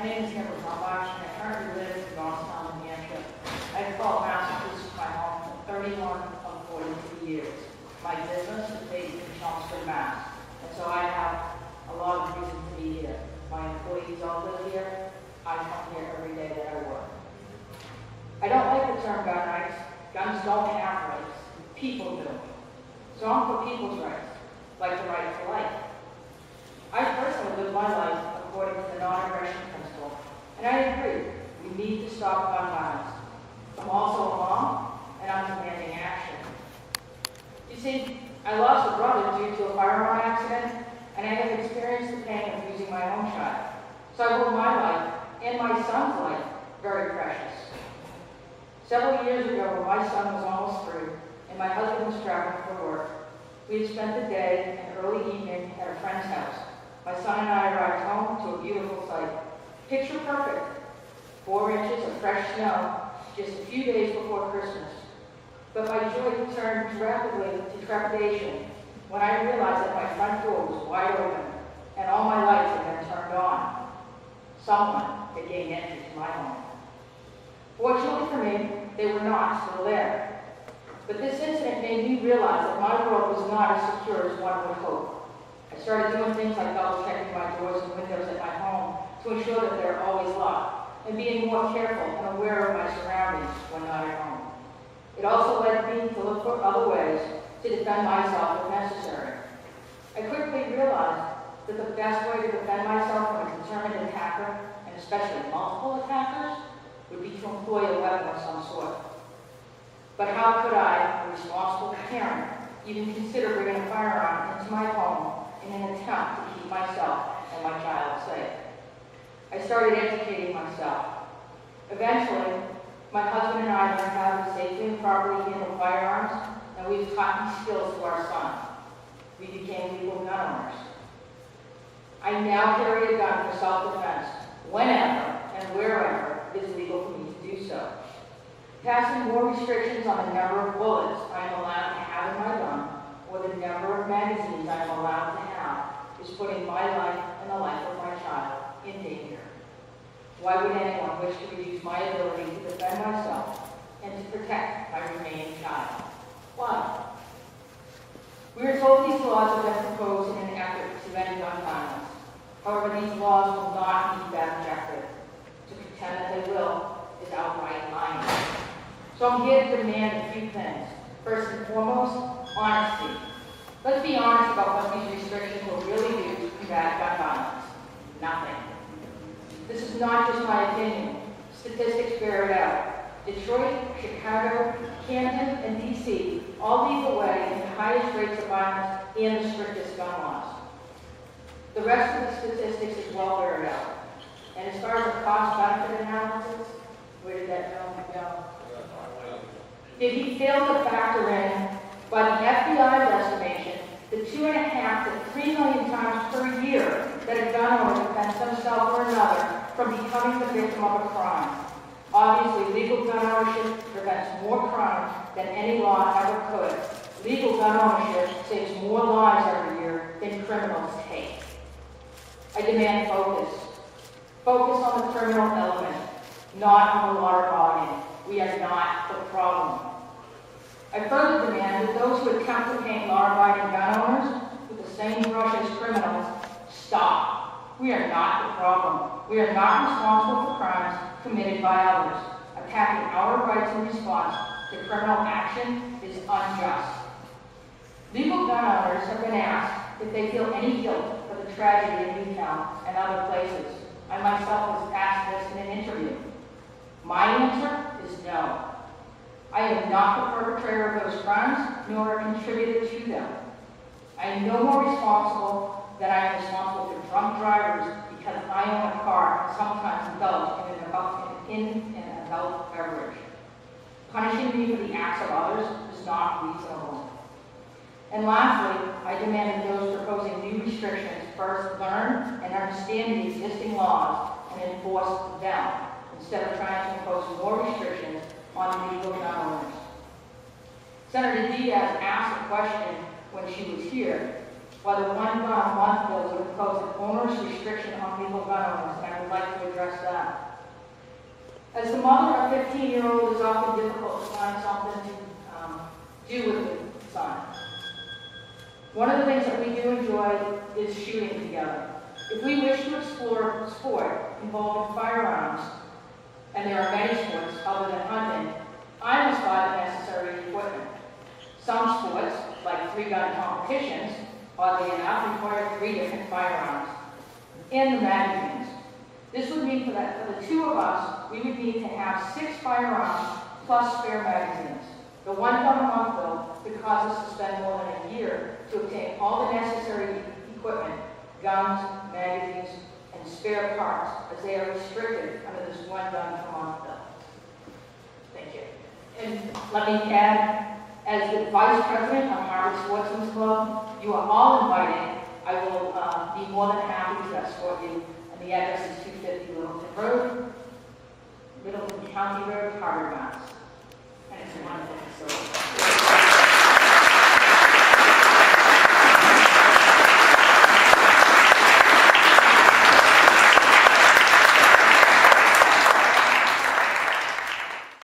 My name is Debra, and I currently live in Northtown, New Hampshire. I've called Massachusetts my home for 31 of 42 years. My business is based in Chelmsford, Mass. And so I have a lot of reason to be here. My employees all live here. I come here every day that I work. I don't like the term gun rights. Guns don't have rights. People do. So I'm for people's rights, like the right to life. I personally live my life according to the non-aggression principle, and I agree, we need to stop gun violence. I'm also a mom, and I'm demanding action. You see, I lost a brother due to a firearm accident, and I have experienced the pain of losing my own child. So I hold my life and my son's life very precious. Several years ago, when my son was almost 3, and my husband was traveling for work, we had spent the day and early evening at a friend's house. My son and I arrived home to a beautiful sight. Picture perfect. 4 inches of fresh snow just a few days before Christmas. But my joy turned rapidly to trepidation when I realized that my front door was wide open and all my lights had been turned on. Someone had gained entry to my home. Fortunately for me, they were not still there. But this incident made me realize that my world was not as secure as one would hope. I started doing things like double-checking my doors and windows at my home to ensure that they're always locked, and being more careful and aware of my surroundings when not at home. It also led me to look for other ways to defend myself if necessary. I quickly realized that the best way to defend myself from a determined attacker, and especially multiple attackers, would be to employ a weapon of some sort. But how could I, a responsible parent, even consider bringing a firearm into my home in an attempt to keep myself and my child safe? I started educating myself. Eventually, my husband and I learned how to safely and properly handle firearms, and we've taught these skills to our son. We became legal gun owners. I now carry a gun for self-defense whenever and wherever it is legal for me to do so. Passing more restrictions on the number of bullets I am allowed to have in my gun or the number of magazines I am allowed to have is putting my life and the life of my child in danger. Why would anyone wish to reduce my ability to defend myself and to protect my remaining child? Why? We are told these laws have been proposed in an effort to end gun violence. However, these laws will not meet that objective. To pretend that they will is outright lying. So I'm here to demand a few things. First and foremost, honesty. Let's be honest about what these restrictions will really do to combat gun violence. Nothing. This is not just my opinion. Statistics bear it out. Detroit, Chicago, Camden, and D.C. all lead the way in the highest rates of violence and the strictest gun laws. The rest of the statistics is well bear it out. And as far as the cost-benefit analysis, where did that gentleman go? Did he fail to factor in, by the FBI's estimation, the 2.5 to 3 million times per year that a gun owner prevents himself or another from becoming the victim of a crime? Obviously, legal gun ownership prevents more crime than any law ever could. Legal gun ownership saves more lives every year than criminals take. I demand focus. Focus on the criminal element, not on the law bargaining. We are not the problem. I further demand that those who attempt to paint law-abiding gun owners with the same brush as criminals stop. We are not the problem. We are not responsible for crimes committed by others. Attacking our rights in response to criminal action is unjust. Legal gun owners have been asked if they feel any guilt for the tragedy in Newtown and other places. I myself was asked this in an interview. My answer is no. I am not the perpetrator of those crimes, nor a contributor to them. I am no more responsible than I am responsible for drunk drivers because I own a car and sometimes indulge in an adult beverage. Punishing me for the acts of others is not reasonable. And lastly, I demand that those proposing new restrictions first learn and understand the existing laws and enforce them, instead of trying to impose more restrictions on legal gun owners. Senator Diaz asked a question when she was here. while the one gun a month bill would impose an onerous restriction on legal gun owners, and I would like to address that. As the mother of a 15-year-old, it's often difficult to find something to do with the son. One of the things that we do enjoy is shooting together. If we wish to explore sport involving firearms, and there are many sports other than hunting, I must buy the necessary equipment. Some sports, like three-gun competitions, oddly enough, require 3 different firearms and the magazines. This would mean for the 2 of us, we would need to have 6 firearms plus spare magazines. The one gun a month bill could cause us to spend more than a year to obtain all the necessary equipment, guns, magazines, and spare parts, as they are restricted under this one gun per month bill. Thank you. And let me add, as the Vice President of Harvard Sportsman's Club, you are all invited. I will be more than happy to escort you. And the address is 250 Littleton Road, Middleton County Road, Harvard, Mass. And it's a wonderful facility.